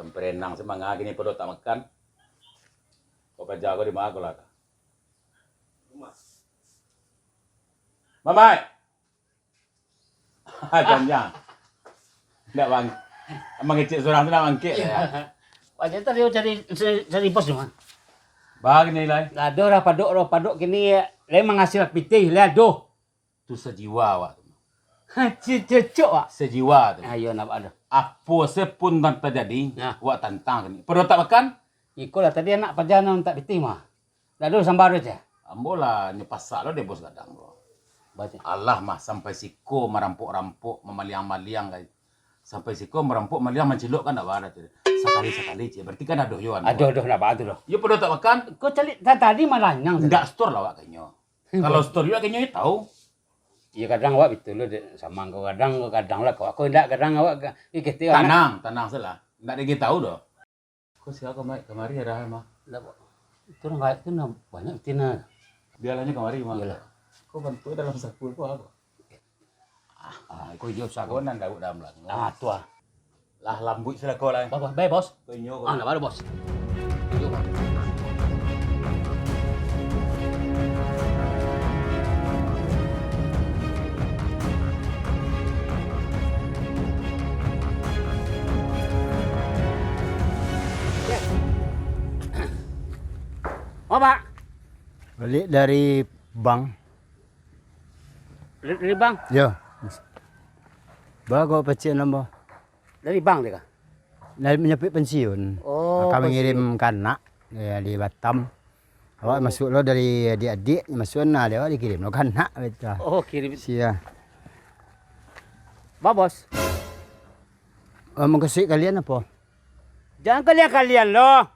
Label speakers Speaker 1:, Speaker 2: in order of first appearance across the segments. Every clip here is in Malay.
Speaker 1: Samperenang sa mga gini perut tak makan. Kau kerja kau di mana kau lah? Mamai. Jangan. Tidak bang. Mengecek seorang tu nak mangkit ya.
Speaker 2: Wajah tadi cari bos cuma.
Speaker 1: Bang ni lah.
Speaker 2: Lado padok kini memang hasil pitih lado.
Speaker 1: Tu sejiwa awak tu.
Speaker 2: Cocok ah.
Speaker 1: Sejiwa tu.
Speaker 2: Ayo nak ada.
Speaker 1: Apa sepun tak terjadi,
Speaker 2: Nah.
Speaker 1: awak tantang ni. Perut tak makan?
Speaker 2: Ikolah tadi anak perjalanan tak pitih mah. Lado sambar aja.
Speaker 1: Ambola ni pasak lo dia bos gadang lo.
Speaker 2: Baca.
Speaker 1: Allah mah sampai siko merampok-rampok, memaliang-maliang kan. Sampai siko merampok, maliang menceluk kan tak ada tu. Sekali-sekali je. Berarti kan aduh yuan.
Speaker 2: Aduh nak batu doh.
Speaker 1: Ya perut tak makan?
Speaker 2: Kau cari tadi malanyang.
Speaker 1: Enggak store lah awak kayaknya. Kalau store juga kayaknya tahu.
Speaker 2: Ya kadang awak betul lo sama kau kadang lah kau. Aku tidak kadang awak kita
Speaker 1: Tanang salah. Enggak ada kita tahu doh. Kau siapa kemari ada mah?
Speaker 2: Itu orang itu banyak betina.
Speaker 1: Biarlah kemari mah.
Speaker 2: Iyalah.
Speaker 1: Kau bantu dalam saku itu apa?
Speaker 2: Kau jauh sak.
Speaker 1: Kau nan daud dalam lang.
Speaker 2: Tua.
Speaker 1: Lah lambut sila kau lah.
Speaker 2: Bapak, baik bos.
Speaker 1: Kau nyo kau.
Speaker 2: Nak baru bos. Tunjuk bos. Oh pak,
Speaker 3: Balik dari bank.
Speaker 2: dari bank,
Speaker 3: Ya. Bago pecik nombor.
Speaker 2: dari bank dia kah?
Speaker 3: Dari menyepit pensiun.
Speaker 2: Oh,
Speaker 3: Kami
Speaker 2: pensiun.
Speaker 3: ngirim kanak di Batam. Awak masuk lo dari adik-adik masuk na dia awak dikirim lo kanak gitu.
Speaker 2: Oh kirim.
Speaker 3: Sia.
Speaker 2: Pak bos,
Speaker 3: Mau kasih kalian apa?
Speaker 2: jangan kalian loh.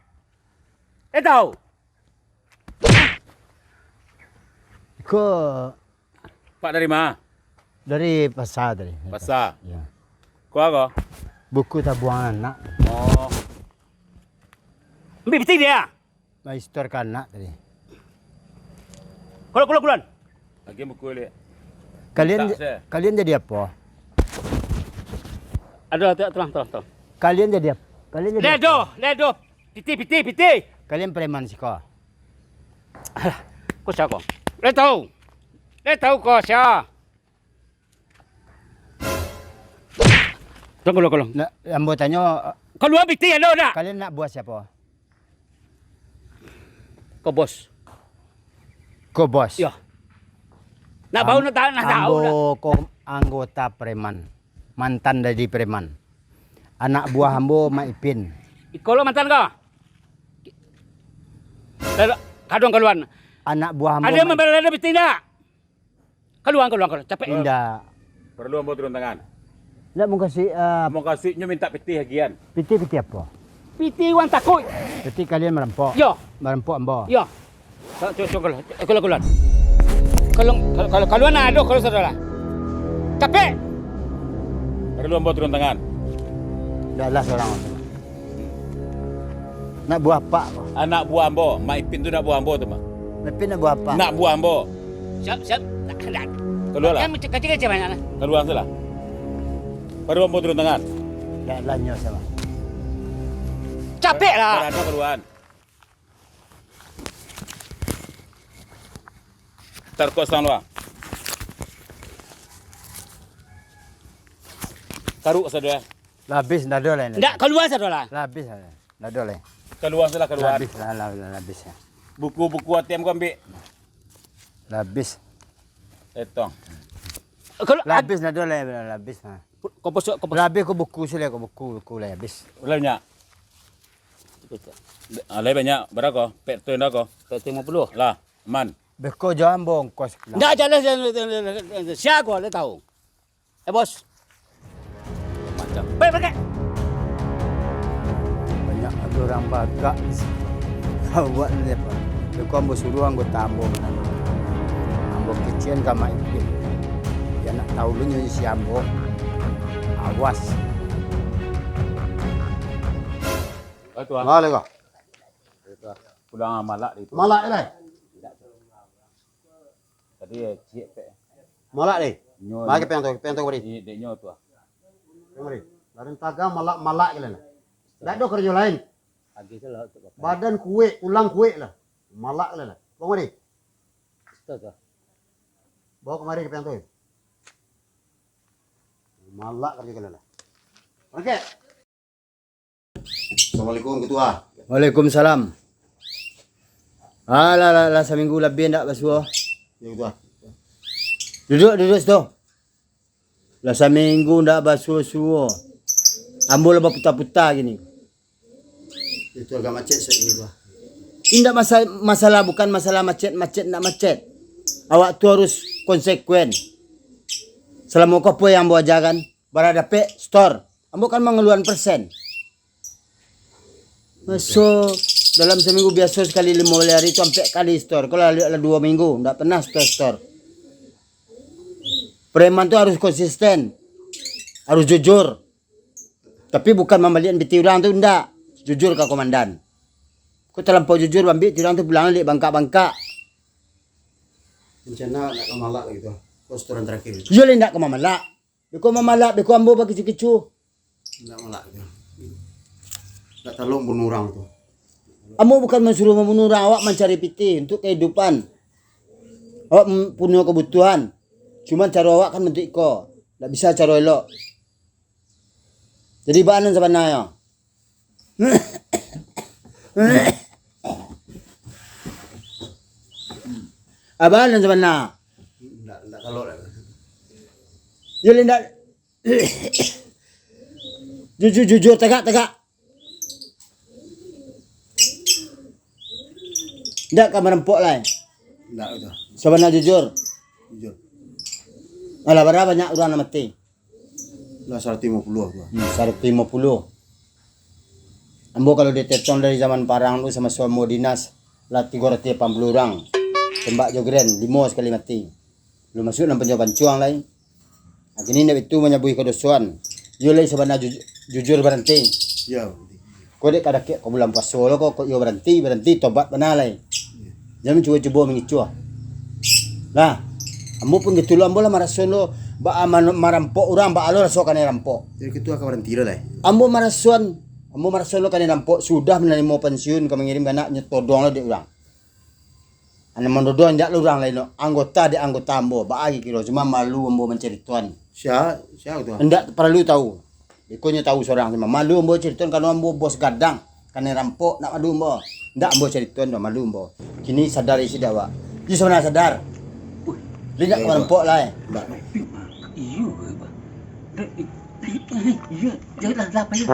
Speaker 2: Tahu?
Speaker 3: Ko
Speaker 1: Pak dari mana?
Speaker 3: dari pasar tadi.
Speaker 1: Pasar.
Speaker 3: Ya.
Speaker 1: Kau apa?
Speaker 3: Buku tabungan anak.
Speaker 1: Oh.
Speaker 2: Ambil betul dia.
Speaker 3: Mai store kanak tadi.
Speaker 2: Keluar.
Speaker 1: Lagi buku dia.
Speaker 3: Kalian
Speaker 1: Tak, saya.
Speaker 3: kalian jadi apa?
Speaker 2: Aduh, tolong.
Speaker 3: Kalian jadi apa? Kalian jadi apa?
Speaker 2: Ledo. Piti.
Speaker 3: Kalian preman sih kau.
Speaker 2: Kau siapa? Tahu kau siapa? Tunggu.
Speaker 3: Nak ambo tanya
Speaker 2: Keluar piti ada tak?
Speaker 3: kalian nak buat siapa?
Speaker 2: Kau bos.
Speaker 3: Ko bos.
Speaker 2: Ya. Nak tahu tak?
Speaker 3: Ambo ko anggota preman. Mantan dari preman. Anak buah ambo Maipin.
Speaker 2: Kau lo mantan kau? Keluar.
Speaker 3: Anak buah ambo.
Speaker 2: Ada yang membela piti tak? Keluar. Capek.
Speaker 3: Indah.
Speaker 1: Perlu ambo turun tangan.
Speaker 3: Nak mau kasih
Speaker 1: Mau kasihnya minta peti hagian.
Speaker 3: piti apa?
Speaker 2: Piti wan takut.
Speaker 3: Piti kalian merampok.
Speaker 2: Ya.
Speaker 3: Merampok ambo.
Speaker 2: Ya. Coba keluar. Kalau keluar nak ada kalau saudara. Capek.
Speaker 1: Perlu ambo turun tangan.
Speaker 3: Dahlah seorang. Nak buah apa?
Speaker 1: Anak buah ambo, Maipin tu nak buah ambo tu mah.
Speaker 3: Maipin nak buah apa?
Speaker 1: Nak buah ambo.
Speaker 2: Siap.
Speaker 1: Keluar lah.
Speaker 2: Yang kecil banyak lah.
Speaker 1: Keluar salah. Perlu ambo turun tangan.
Speaker 3: Dahlah nyo sama.
Speaker 2: Capek lah.
Speaker 1: Berada keluar. Terkos sang luar. Karuk saudara.
Speaker 3: Labis dah ada lain.
Speaker 2: Tak keluar saudara.
Speaker 3: Labis dah ada lain.
Speaker 1: Keluar salah keluar.
Speaker 3: Labis lah labis.
Speaker 1: Buku-buku ATM kau ambil.
Speaker 3: Labis.
Speaker 1: Etong.
Speaker 2: Kalau
Speaker 3: Labis dah ada lain labis.
Speaker 2: kau bos.
Speaker 3: Labis ko buku sila ko buku labis.
Speaker 1: Banyak. Alai banyak. Berapa? Pek tu ndak kau?
Speaker 2: 50.
Speaker 1: Lah, man.
Speaker 3: Beko jangan bongkos.
Speaker 2: Tak jalan siapa kau dia tahu. Bos.
Speaker 1: Macam.
Speaker 2: Pergi.
Speaker 3: Banyak ada orang bagak. Kau buat ni apa? Beko ambo suruh anggota ambo mana. Ambo kecil ka Maipin. Dia nak tahu lu nyo si ambo. Awas.
Speaker 1: Tuan.
Speaker 3: Malak kau.
Speaker 1: Pulang malak itu.
Speaker 3: Malak ni.
Speaker 1: Tadi cik pek.
Speaker 3: Malak ni.
Speaker 1: Nyo.
Speaker 3: Mari pengen tu beri.
Speaker 1: Ini deknya tu.
Speaker 3: Beri. Larin taga malak ke lena. Nggak ada kerja lain.
Speaker 2: Pagi tu lah untuk bapak.
Speaker 3: Badan kue, tulang kue lah. Malak lah. Bawa ni.
Speaker 2: Betul tu.
Speaker 3: Bawa kemari ke pentoy. Malak kerja lah. Oke. Assalamualaikum ketua. Waalaikumsalam. Lah seminggu lebih ndak basuh. Ya ketua. Duduk situ. Lah seminggu ndak basuh. Ambo lebih puta-puta gini. Itu agak macet ini tua. Tidak masalah bukan masalah macet nak macet. Awak tu harus konsekuen. Selama kau apa yang ambo ajarkan, berada pe store. Ambo kan mengeluarkan persen. So dalam seminggu biasa sekali 5 hari itu sampai kali store. Kalau ada 2 minggu, tidak pernah store. Preman tu harus konsisten, harus jujur. Tapi bukan membalikan biti orang tu ndak. Jujur ke komandan. Kau terlampau jujur ambil ti orang tu pulang balik bangka-bangka. Rencana nak ke Malak gitu. Postoran terakhir. Yo le ndak ke Malak. Beko Malak, beko ambo bagi kicu-kicu. Ndak Malak gitu. Ndak tolong bunuh orang tu. Ambo bukan mensuruh membunuh orang, awak mencari piti untuk kehidupan. Awak punya kebutuhan. Cuma cara awak kan bentuk ko. Ndak bisa cara elok. Jadi bahan sebenarnya. Abalan sebenarnya. Enggak kalau lah. Jadi enggak. Jujur tegak. Enggak kamar empuk lah. Enggak itu. Sebenarnya jujur. Alah berapa banyak orang mati? Lah 150 tu. 150. Ambo kalau diteton dari zaman parang tu sama suamo dinas lah 380 orang. Tembak jogren 5 sekali mati. Belum masuk dalam penjawaban cuang lain. Agini ndak itu menyabui kedosuan. Yo lai sebenarnya jujur berhenti. Ya. Kau dek kada kau bulan puasa lo kau yo berhenti tobat benar lai. Jangan cuba mengicu. Nah, ambo pun gitu lo ambo lah marason lo ba marampok orang ba alo raso kan rampok. Jadi ketua ka berhenti lah. Ambo marason lo kan rampok sudah menerima pensiun kau mengirim anak nyetodong lo di orang. Ane mondodon jak lu orang lain lo anggota ambo ba agi kilo cuma malu ambo mencari tuan. Siapa tu? Enggak perlu tahu. Ikonya tahu seorang cuma malu ambo cerituan kalau ambo bos gadang kan rampok nak malu ambo. Enggak ambo cerituan dah malu ambo. Kini sadar isi dah wak. Ji sebenarnya sadar. Lihat rampok lah.
Speaker 2: Iyo, iya, jangan lah apa ya.